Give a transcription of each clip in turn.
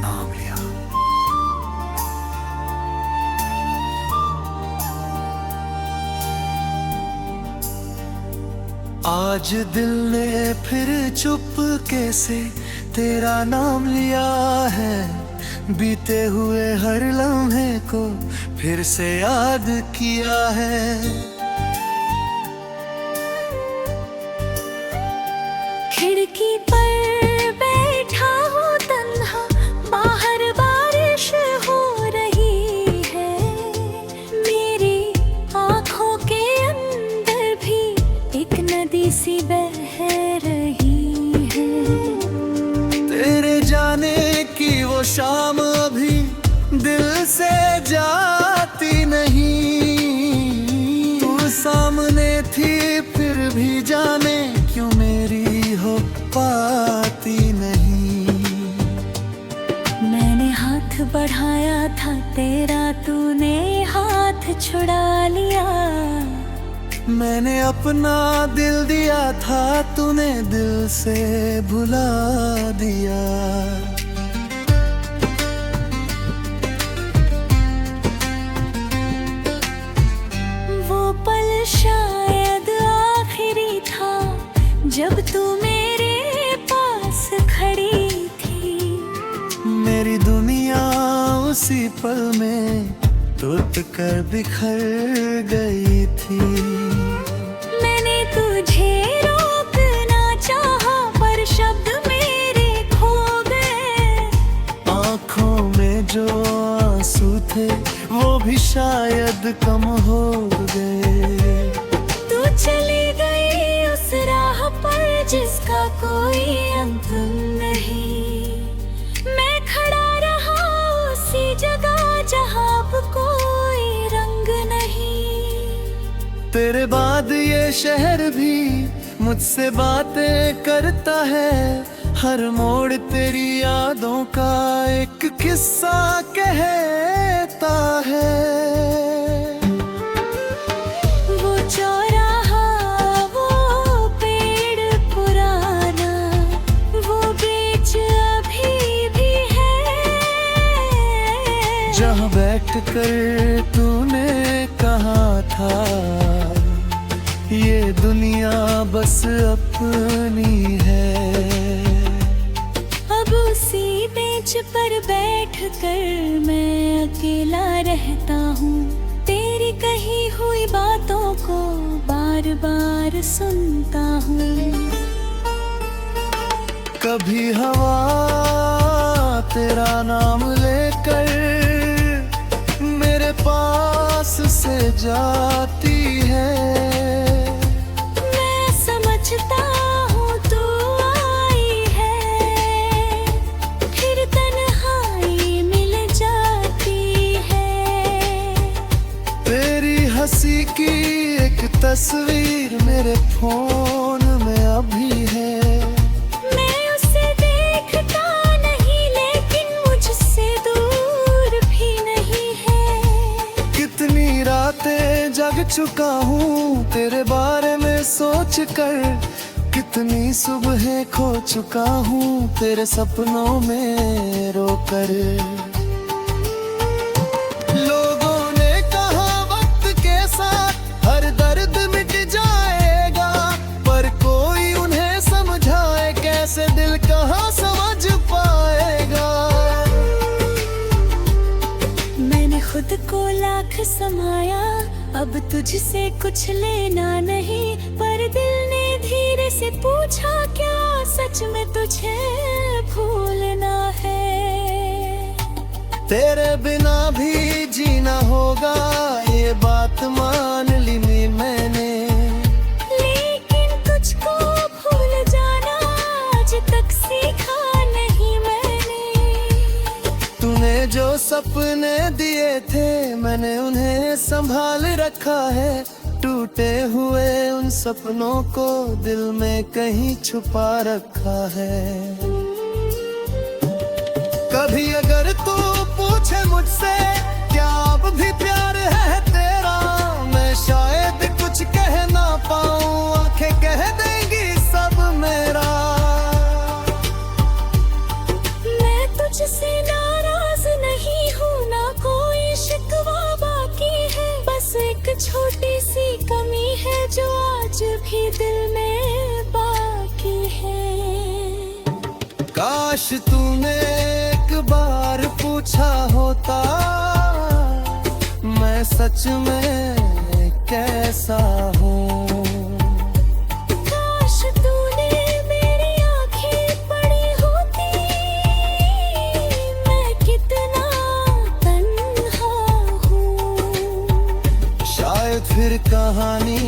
नाम लिया। आज दिल ने फिर चुपके से तेरा नाम लिया है। बीते हुए हर लम्हे को फिर से याद किया है। खिड़की पर बैठा हूँ तन्हा, बाहर बारिश हो रही है। मेरी आँखों के अंदर भी एक नदी सी बह रही है। तेरे जाने की वो शाम अभी दिल से जाती नहीं। तू सामने थी फिर भी जाने क्यों मेरी हो पाती नहीं। मैंने हाथ बढ़ाया था तेरा, तूने हाथ छुड़ा लिया। मैंने अपना दिल दिया था, तूने दिल से भुला दिया। वो पल शायद आखिरी था जब तू मेरे पास खड़ी थी। मेरी दुनिया उसी पल में टूट कर बिखर गई थी। मैंने तुझे रोकना चाहा पर शब्द मेरे खो गए। आँखों में जो आंसू थे वो भी शायद कम हो गए। तू चली गई उस राह पर जिसका कोई अंत नहीं। मैं खड़ा रहा उसी जगह जहाँ अब कोई रंग नहीं। तेरे बाद ये शहर भी मुझसे बातें करता है। हर मोड़ तेरी यादों का एक किस्सा कहता है। वो चौराहा, वो पेड़ पुराना, वो बीच अभी भी है। जहाँ बैठ कर तूने कहा था ये दुनिया बस अपनी है। अब उसी बेंच पर बैठ कर मैं अकेला रहता हूँ। तेरी कही हुई बातों को बार बार सुनता हूँ। कभी हवा तेरा नाम लेकर मेरे पास से जाती है। मैं समझता हूँ तू आई है, फिर तन्हाई मिल जाती है। तेरी हंसी की एक तस्वीर मेरे फोन में अभी है। मैं उसे देखता नहीं लेकिन मुझसे दूर भी नहीं है। कितनी रातें जग चुका हूँ तेरे बारे में सोच कर। कितनी सुबहें खो चुका हूँ तेरे सपनों में रोकर। लोगों ने कहा वक्त के साथ हर दर्द मिट जाएगा, पर कोई उन्हें समझाए कैसे, दिल कहाँ समझ पाएगा। मैंने खुद को लाख समाया, अब तुझसे कुछ लेना नहीं। पर दिल ने धीरे से पूछा क्या सच में तुझे भूलना है। तेरे बिना भी जीना होगा ये बात मान ली मैंने। लेकिन तुझको भूल जाना आज तक सीखा नहीं मैंने। तूने जो सपने दिए थे मैंने उन्हें संभाल रखा है। टूटे हुए उन सपनों को दिल में कहीं छुपा रखा है। कभी अगर तू पूछे मुझसे क्या अब भी प्यार है तेरा, मैं शायद कुछ कह ना पाऊं, आंखें कह देंगी सब मेरा। मैं तुझसे ना काश तूने एक बार पूछा होता मैं सच में कैसा हूँ। काश तूने मेरी आंखें पढ़ी होती, मैं कितना तन्हा हूँ। शायद फिर कहानी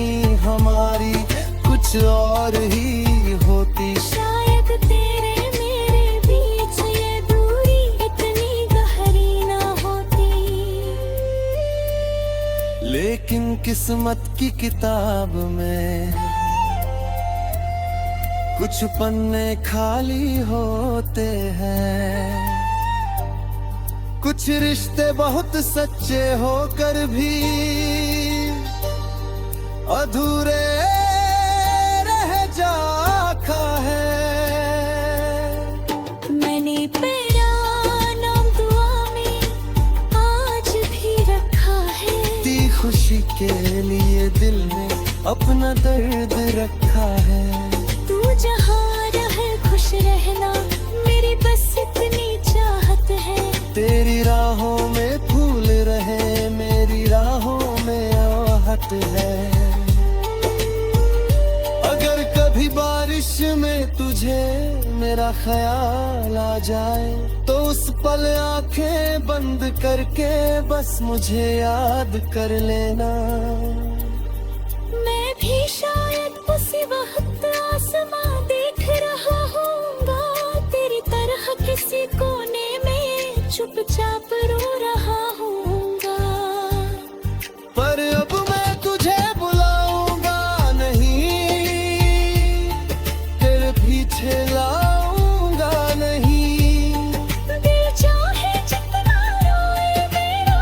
हमारी कुछ और ही होती। शायद तेरे मेरे बीच ये दूरी इतनी गहरी ना होती। लेकिन किस्मत की किताब में कुछ पन्ने खाली होते हैं। कुछ रिश्ते बहुत सच्चे होकर भी अधूरे रह जाता है। मैंने तेरा नाम दुआ में आज भी रखा है। दी खुशी के लिए दिल में अपना दर्द रखा है। तू जहाँ रहे खुश रहना, मेरी बस इतनी चाहत है। तेरी राहों में फूल रहे, मेरी राहों में आहट है। अगर कभी बारिश में तुझे मेरा ख्याल आ जाए तो उस पल आंखें बंद करके बस मुझे याद कर लेना। मैं भी शायद उसी वक्त आसमां देख रहा हूँगा, तेरी तरह किसी कोने में चुपचाप रो रहा हूँगा। पर अब मैं तुझे बुलाऊंगा नहीं, तेरे पीछे लाऊंगा नहीं। दिल चाहे जितना रोए मेरा,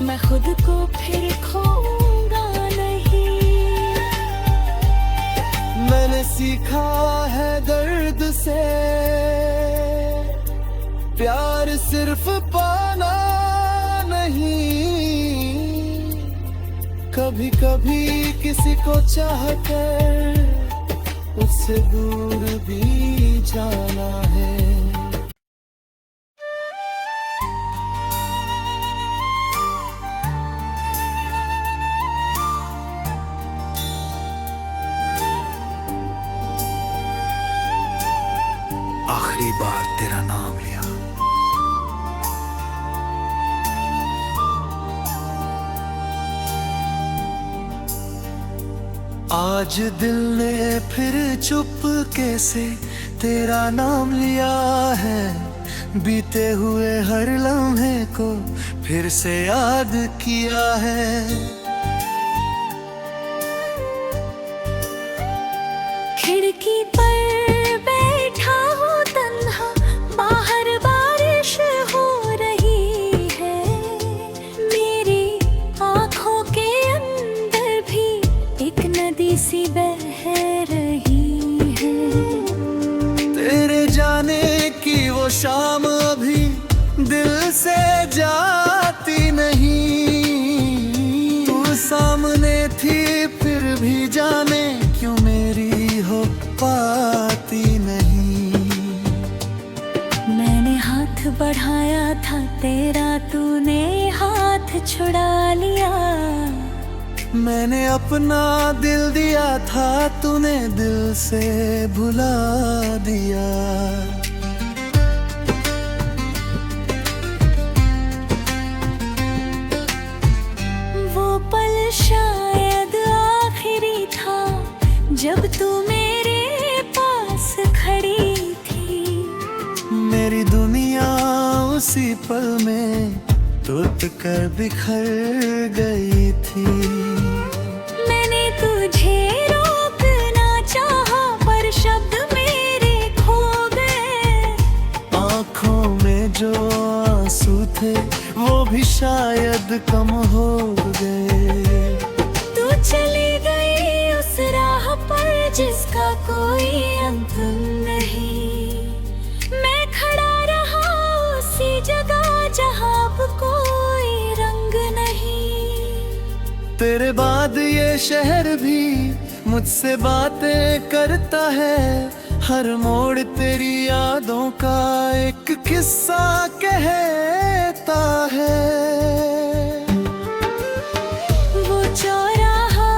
मैं खुद को फिर खोऊंगा नहीं। मैंने सीखा है दर्द से प्यार सिर्फ पाना नहीं। कभी कभी किसी को चाहकर उससे दूर भी जाना है। आखिरी बार तेरा नाम लिया, आज दिल ने फिर चुपके से तेरा नाम लिया है। बीते हुए हर लम्हे को फिर से याद किया है। खिड़की पर बैठा हूँ तन्हा, बाहर बारिश हो रही है। मेरी आँखों के अंदर भी एक नदी सी बह रही है। तेरे जाने की वो शाम अभी दिल से जाती नहीं। तू सामने थी फिर भी जाने क्यों मेरी हो पाती नहीं। मैंने हाथ बढ़ाया था तेरा, तूने हाथ छुड़ा लिया। मैंने अपना दिल दिया था, तूने दिल से भुला दिया। वो पल शायद आखिरी था जब तू मेरे पास खड़ी थी। मेरी दुनिया उसी पल में टूट कर बिखर गई थी। मैंने तुझे रोकना चाहा पर शब्द मेरे खो गए। आँखों में जो आंसू थे वो भी शायद कम हो गए। तू चली गई उस राह पर जिसका कोई अंत नहीं। मैं खड़ा रहा उसी जगह जहाँ अब कोई रंग नहीं। तेरे बाद ये शहर भी मुझसे बातें करता है। हर मोड़ तेरी यादों का एक किस्सा कहता है। वो चौराहा,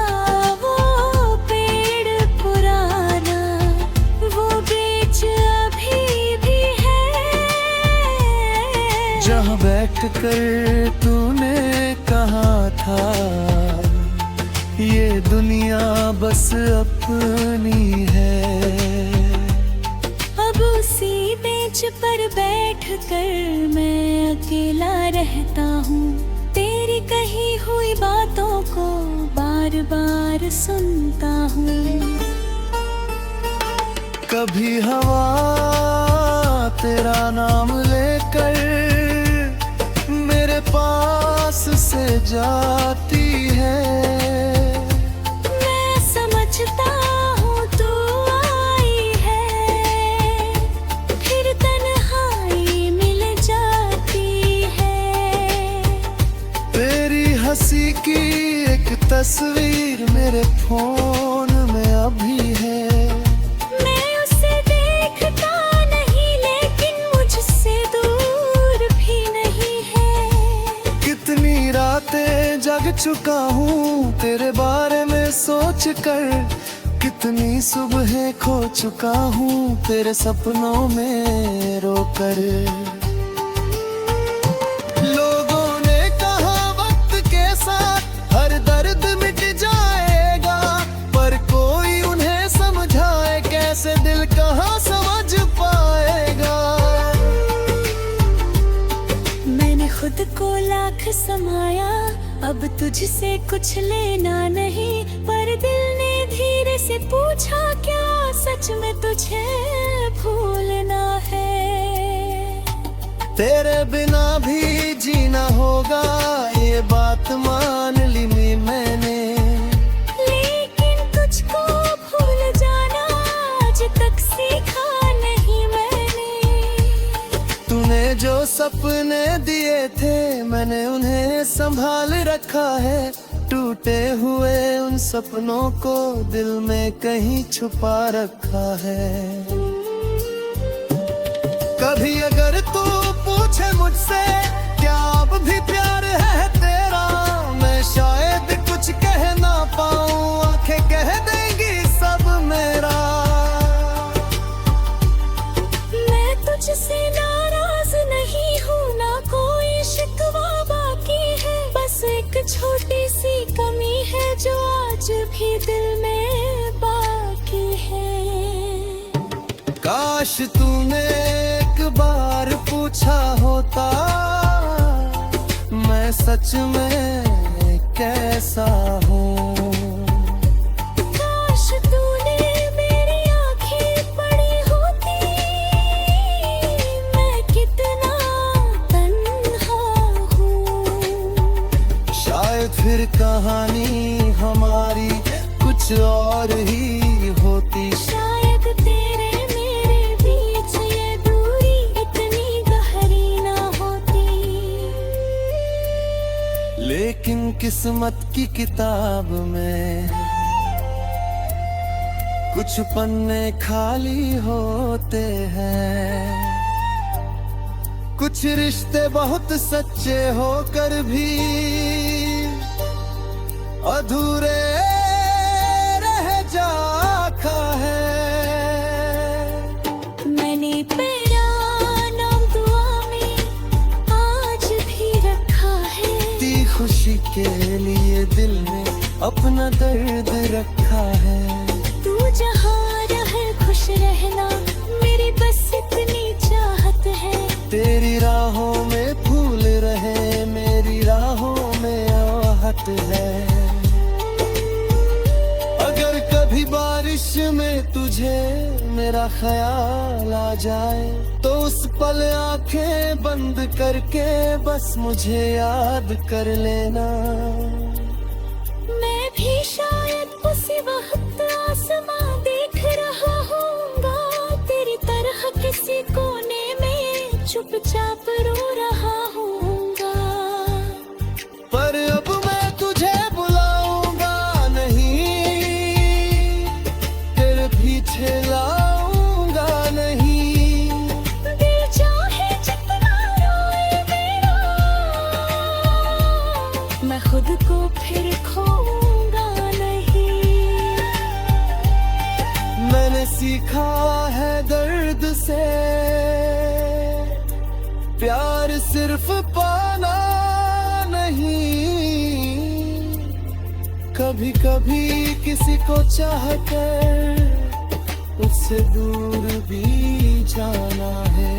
वो पेड़ पुराना, वो बीच अभी भी है। जहाँ बैठ कर तूने कहा था ये दुनिया बस अपनी है। अब उसी बेंच पर बैठ कर मैं अकेला रहता हूँ, तेरी कही हुई बातों को बार बार सुनता हूँ। कभी हवा तेरा नाम लेकर मेरे पास से जाती है। मैं समझता हूँ तू आई है, फिर तन्हाई मिल जाती है। तेरी हंसी की एक तस्वीर मेरे फोन में अभी है। मैं उसे देखता नहीं लेकिन मुझसे दूर भी नहीं है। कितनी रातें जग चुका हूँ तेरे बारे में सोच कर, कितनी सुबहें खो चुका हूँ तेरे सपनों में रोकर। लोगों ने कहा वक्त के साथ हर दर्द मिट जाएगा, पर कोई उन्हें समझाए कैसे, दिल कहाँ समझ पाएगा। मैंने खुद को लाख समाया, अब तुझसे कुछ लेना नहीं, पर दिल ने धीरे से पूछा क्या सच में तुझे भूलना है। तेरे बिना भी जीना होगा ये बात मान ली मैंने, लेकिन तुझको भूल जाना आज तक सीखा नहीं मैंने। तूने जो सपने दिए थे मैंने उन्हें संभाल रखा है। टूटे हुए उन सपनों को दिल में कहीं छुपा रखा है। कभी अगर तू पूछे मुझसे क्या अब भी प्यार है तेरा, मैं शायद कुछ कह ना पाऊं, आंखें कह देंगी सब मेरा। मैं तुझसे नाराज नहीं हूँ, ना कोई शिकवा बाकी है, बस एक छोटी सी कमी है जो आज भी दिल में बाकी है। काश तूने एक बार पूछा होता मैं सच में कैसा हूँ। काश तूने मेरी आंखें पढ़ी होती, मैं कितना तन्हा हूँ। शायद फिर कहानी हमारी कुछ और ही होती। शायद तेरे मेरे बीच ये दूरी इतनी गहरी ना होती। लेकिन किस्मत की किताब में कुछ पन्ने खाली होते हैं। कुछ रिश्ते बहुत सच्चे होकर भी अधूरे रह जाता है। मैंने तेरा नाम दुआ में आज भी रखा है। ती खुशी के लिए दिल में अपना दर्द रखा है। तू जहाँ रहे खुश रहना, मेरी बस इतनी चाहत है। तेरी राहों में फूल रहे मेरी राहों में आहट है। अगर कभी बारिश में तुझे मेरा ख्याल आ जाए तो उस पल आंखें बंद करके बस मुझे याद कर लेना। मैं भी शायद उसी वक्त आसमां देख रहा हूँगा, तेरी तरह किसी कोने में चुपचाप रो रहा हूँगा। पर अब मैं तुझे बुलाऊंगा नहीं, तेरे पीछे लाऊंगा। प्यार सिर्फ पाना नहीं, कभी कभी किसी को चाहकर उससे दूर भी जाना है।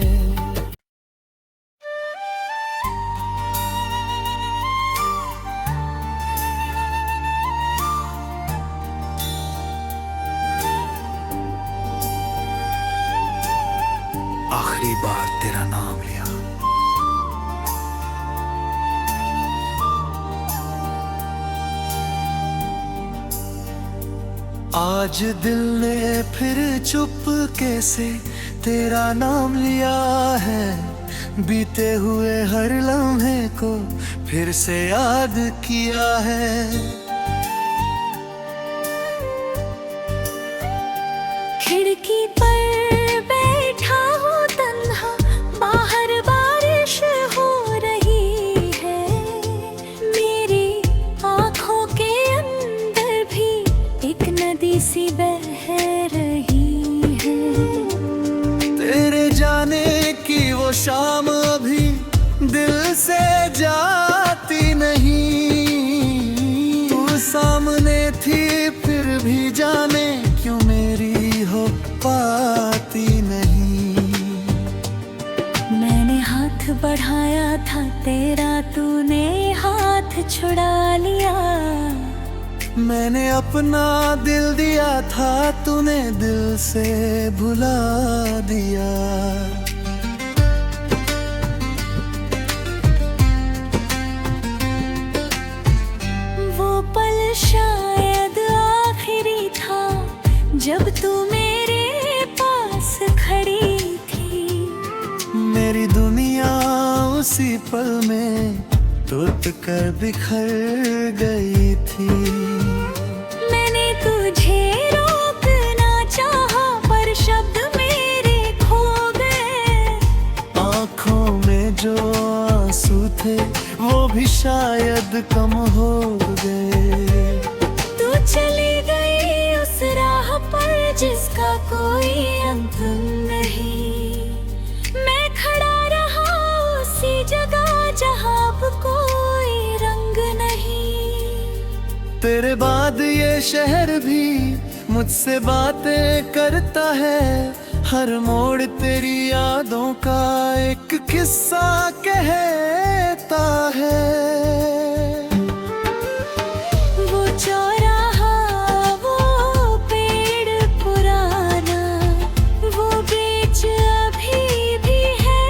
आखिरी बार तेरा नाम लिया, आज दिल ने फिर चुपके से तेरा नाम लिया है। बीते हुए हर लम्हे को फिर से याद किया है। खिड़की पर बैठा हूँ तन्हा, बाहर बारिश हो रही है। मेरी आँखों के अंदर भी एक नदी सी बह रही है। तेरे जाने की वो शाम अभी दिल से जाती नहीं। तू सामने थी फिर भी जाने क्यों मेरी हो पाती नहीं। मैंने हाथ बढ़ाया था तेरा, तूने हाथ छुड़ा लिया। मैंने अपना दिल दिया था, तूने दिल से भुला दिया। वो पल शायद आखिरी था जब तू मेरे पास खड़ी थी। मेरी दुनिया उसी पल में टूट कर बिखर गई थी। मैंने तुझे रोकना चाहा पर शब्द मेरे खो गए। आँखों में जो आंसू थे वो भी शायद कम हो गए। तू चली गई उस राह पर जिसका कोई अंत नहीं। मैं खड़ा रहा उसी जगह जहाँ अब कोई रंग नहीं। तेरे बाद ये शहर भी मुझसे बातें करता है। हर मोड़ तेरी यादों का एक किस्सा कहता है। वो चौराहा, वो पेड़ पुराना, वो बीच अभी भी है।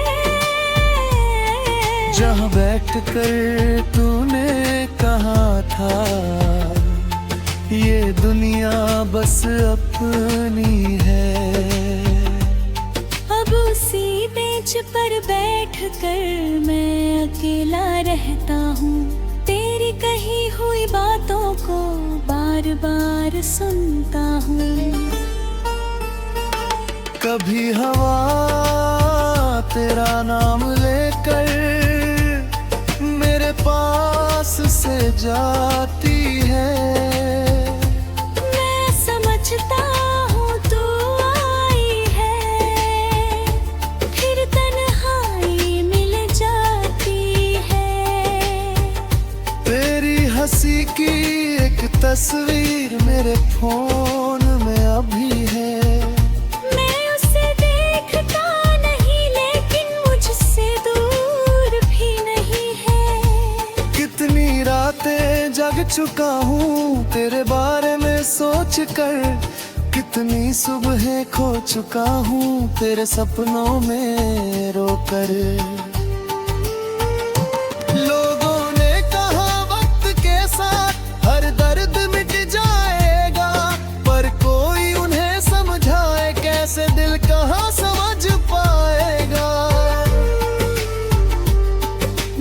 जहाँ बैठ कर तूने कहा था ये दुनिया बस अपनी है। अब उसी बेंच पर बैठ कर मैं अकेला रहता हूँ। तेरी कही हुई बातों को बार बार सुनता हूँ। कभी हवा तेरा नाम लेकर मेरे पास से जाती है। मैं समझता हूँ तू आई है, फिर तन्हाई मिल जाती है। तेरी हंसी की एक तस्वीर मेरे फोन में अभी है। जग चुका हूँ तेरे बारे में सोच कर। कितनी सुबह खो चुका हूँ तेरे सपनों में रोकर। लोगों ने कहा वक्त के साथ हर दर्द मिट जाएगा, पर कोई उन्हें समझाए कैसे, दिल कहाँ समझ पाएगा।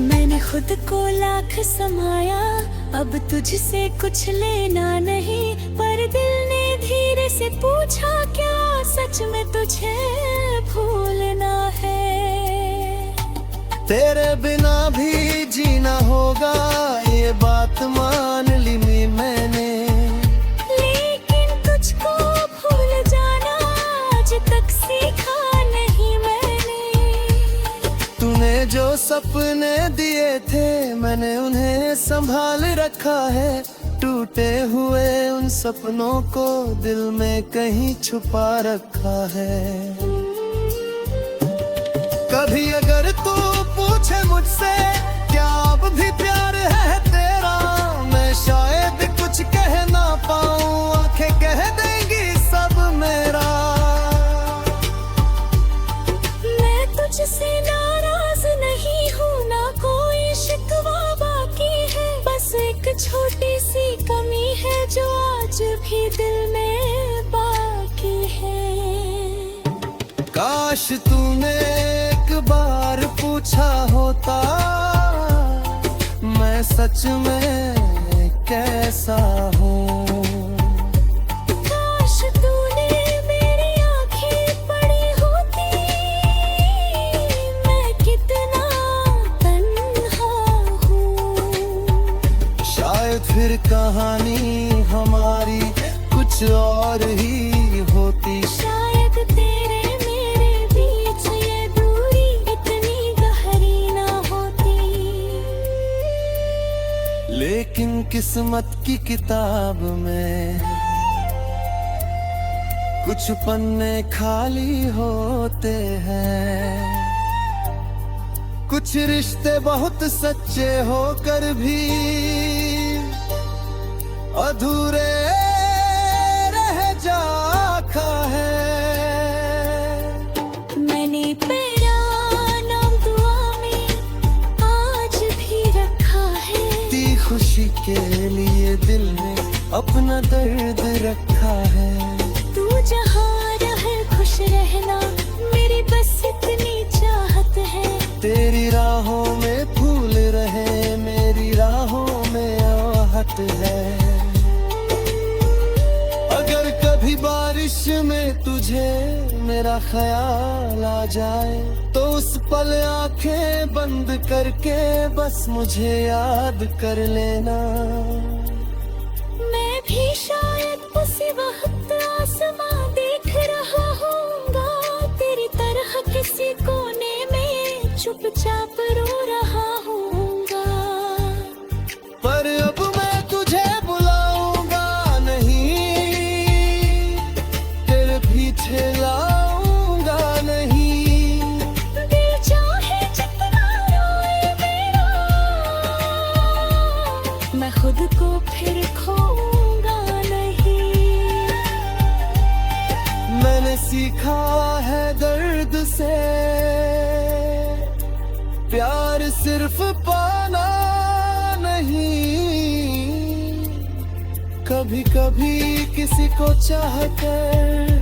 मैंने खुद को लाख समाया, अब तुझसे कुछ लेना नहीं। पर दिल ने धीरे से पूछा क्या सच में तुझे भूलना है। तेरे बिना भी जीना होगा ये बात मान ली मैंने। लेकिन तुझको भूल जाना आज तक सीखा नहीं मैंने। तूने जो सपने दिए थे मैंने उन्हें संभाल रखा है। टूटे हुए उन सपनों को दिल में कहीं छुपा रखा है। कभी अगर तू पूछे मुझसे क्या अब भी प्यार है तेरा, मैं शायद कुछ कह ना पाऊं, आंखें कह देंगी सब मेरा। मैं तुझसे नाराज नहीं हूँ, ना कोई शिकवा बाकी है, बस एक छोटी सी कमी है जो आज भी दिल में बाकी है। काश तूने एक बार पूछा होता मैं सच में कैसा हूँ। काश तूने मेरी आंखें पढ़ी होती, मैं कितना तन्हा हूँ। शायद फिर कहानी हमारी कुछ और ही होती। शायद तेरे मेरे बीच ये दूरी इतनी गहरी ना होती। लेकिन किस्मत की किताब में कुछ पन्ने खाली होते हैं। कुछ रिश्ते बहुत सच्चे होकर भी अधूरे रह जाता है। मैंने तेरा नाम दुआ में आज भी रखा है। ती खुशी के लिए दिल में अपना दर्द रखा है। तू जहाँ रहे खुश रहना, मेरी बस इतनी चाहत है। तेरी राहों में फूल रहे, मेरी राहों में आहट है। अगर कभी बारिश में तुझे मेरा ख्याल आ जाए तो उस पल आंखें बंद करके बस मुझे याद कर लेना। मैं भी शायद उसी वक्त आसमां देख रहा हूँगा, तेरी तरह किसी कोने में चुपचाप रो रहा हूँगा। पर अब मैं तुझे बुलाऊंगा नहीं, तेरे पीछे लाऊंगा नहीं। दिल चाहे जितना रोए मेरा, मैं खुद को फिर खोऊंगा नहीं। मैंने सीखा है दर्द से प्यार सिर्फ पाना नहीं। कभी कभी किसी को चाहकर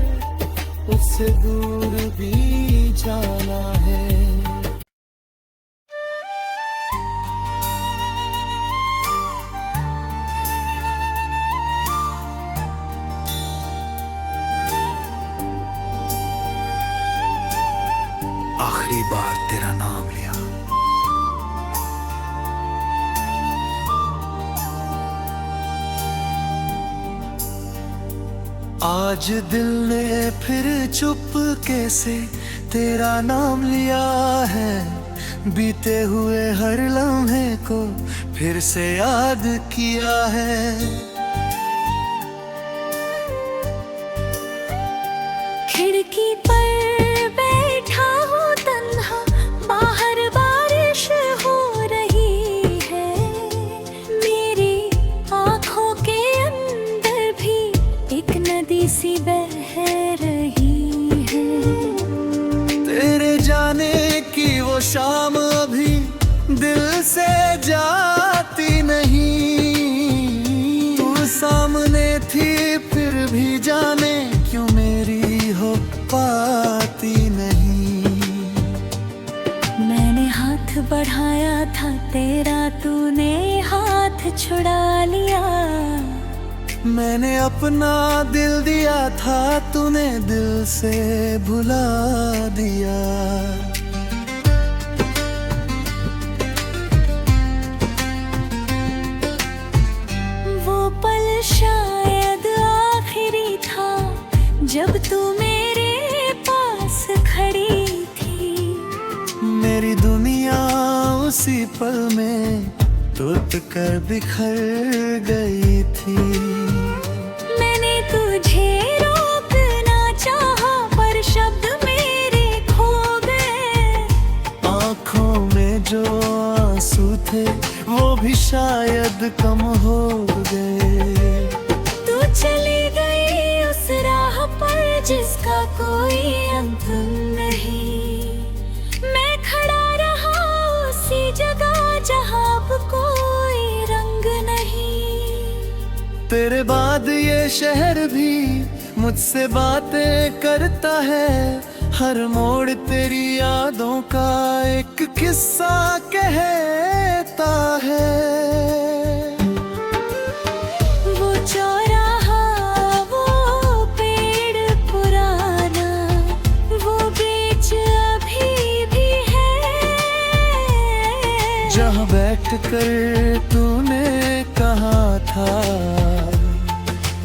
उससे दूर भी जाना है। आखिरी बार तेरा नाम लिया, आज दिल ने फिर चुपके से तेरा नाम लिया है। बीते हुए हर लम्हे को फिर से याद किया है। खिड़की पर बैठा हूँ तन्हा, बाहर बारिश हो रही है। मेरी आँखों के अंदर भी एक नदी सी बह रही है। तेरे जाने की वो शाम अभी दिल से जाती नहीं। तू सामने थी फिर भी जाने क्यों मेरी हो पाती नहीं। मैंने हाथ बढ़ाया था तेरा, तूने हाथ छुड़ा लिया। मैंने अपना दिल दिया था, तूने दिल से भुला दिया। वो पल शायद आखिरी था जब तू मेरे पास खड़ी थी। मेरी दुनिया उसी पल में टूट कर बिखर गई थी। मैंने तुझे रोकना चाहा पर शब्द मेरे खो गए। आँखों में जो आंसू थे वो भी शायद कम हो गए। तू चली गई उस राह पर जिसका कोई अंत नहीं। मैं खड़ा रहा उसी जगह जहाँ अब कोई रंग नहीं। तेरे बाद ये शहर भी मुझसे बातें करता है। हर मोड़ तेरी यादों का एक किस्सा कहता है। वो चौराहा, वो पेड़ पुराना, वो बीच अभी भी है। जहाँ बैठ कर तूने कहा था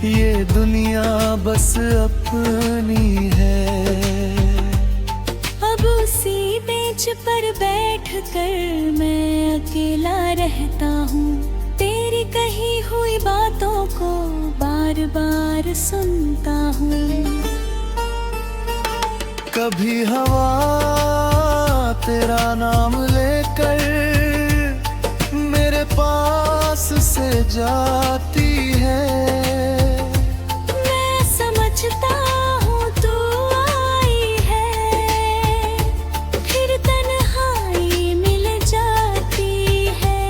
ये दुनिया बस अपनी है। अब उसी बेंच पर बैठ कर मैं अकेला रहता हूँ। तेरी कही हुई बातों को बार बार सुनता हूँ। कभी हवा तेरा नाम लेकर मेरे पास से जाती है। मैं समझता हूँ तू आई है, फिर तन्हाई मिल जाती है।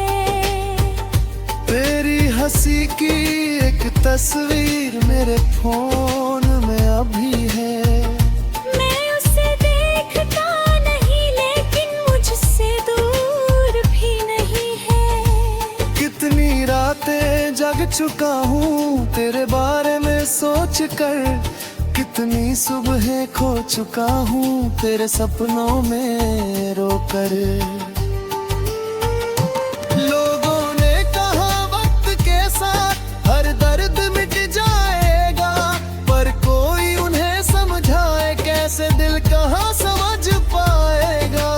तेरी हंसी की एक तस्वीर मेरे फोन में अभी है। मैं उसे देखता नहीं लेकिन मुझसे दूर भी नहीं है। कितनी रातें जग चुका हूँ तेरे बारे में सोच कर। कितनी सुबहें खो चुका हूँ तेरे सपनों में रोकर। लोगों ने कहा वक्त के साथ हर दर्द मिट जाएगा, पर कोई उन्हें समझाए कैसे, दिल कहाँ समझ पाएगा।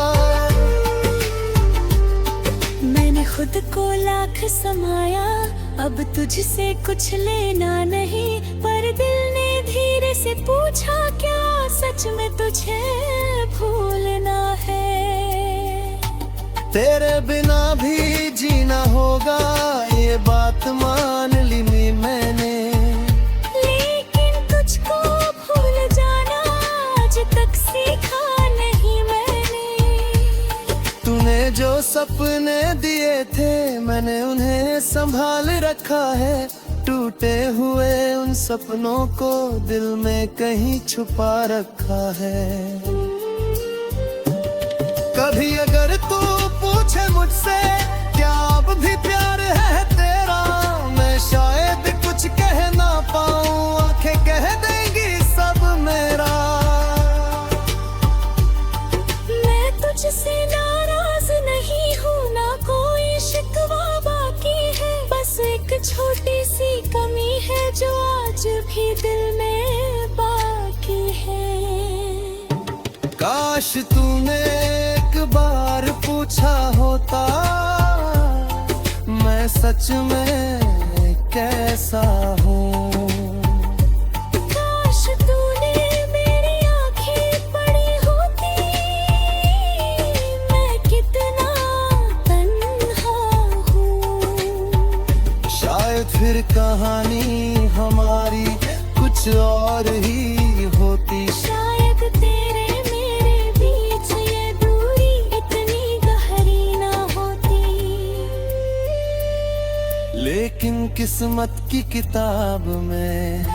मैंने खुद को लाख समाया, अब तुझसे कुछ लेना नहीं। पर दिल ने धीरे से पूछा क्या सच में तुझे भूलना है। तेरे बिना भी जीना होगा ये बात मान ली मैंने। लेकिन तुझको भूल जाना आज तक सीखा नहीं मैंने। तूने जो सपने दिए थे मैंने उन्हें संभाल रखा है। टूटे हुए उन सपनों को दिल में कहीं छुपा रखा है। कभी अगर तू पूछे मुझसे क्या अब भी प्यार है तेरा, मैं शायद कुछ कह ना पाऊं, आंखें कह देंगी सब मेरा। मैं तुझसे नाराज नहीं हूँ, ना कोई शिकवा बाकी है। बस एक छोटी सी कमी है जो आज भी दिल में बाकी है। काश तूने एक बार पूछा होता मैं सच में कैसा हूँ। काश तूने मेरी आंखें पढ़ी होती, मैं कितना तन्हा हूँ। शायद फिर कहानी हमारी कुछ और ही होती। शायद तेरे मेरे बीच ये दूरी इतनी गहरी ना होती। लेकिन किस्मत की किताब में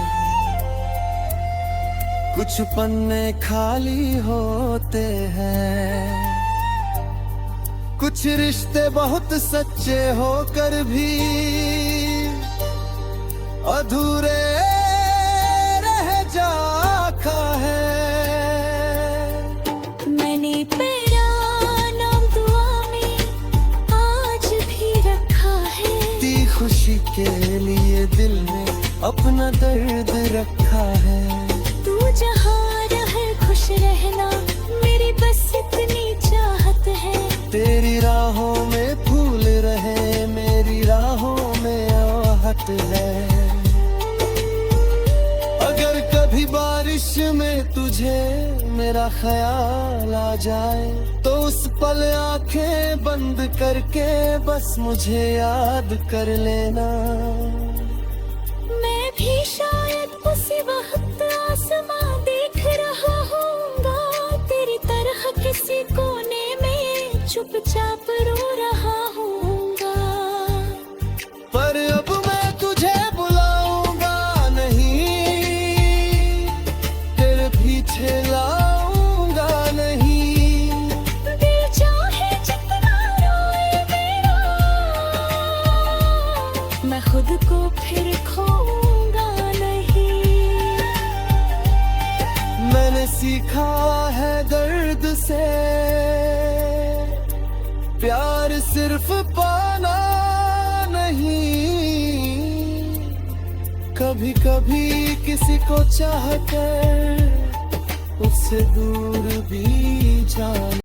कुछ पन्ने खाली होते हैं। कुछ रिश्ते बहुत सच्चे होकर भी अधूरे रह जाता है। मैंने तेरा नाम दुआ में आज भी रखा है। ती खुशी के लिए दिल में अपना दर्द रखा है। तू जहाँ रहे खुश रहना मेरी बस इतनी चाहत है। तेरी राहों बात है। अगर कभी बारिश में तुझे मेरा ख्याल आ जाए तो उस पल आंखें बंद करके बस मुझे याद कर लेना। मैं भी शायद उसी वक्त आसमां देख रहा हूँगा, तेरी तरह किसी कोने में चुपचाप रो रहा हूँगा। पर अब मैं तुझे बुलाऊंगा नहीं, तेरे पीछे लाऊंगा नहीं। दिल चाहे जितना रोए मेरा, मैं खुद को फिर खोऊंगा नहीं। मैंने सीखा है दर्द से प्यार सिर्फ पाना नहीं, कभी कभी किसी को चाहकर उससे दूर भी जाना।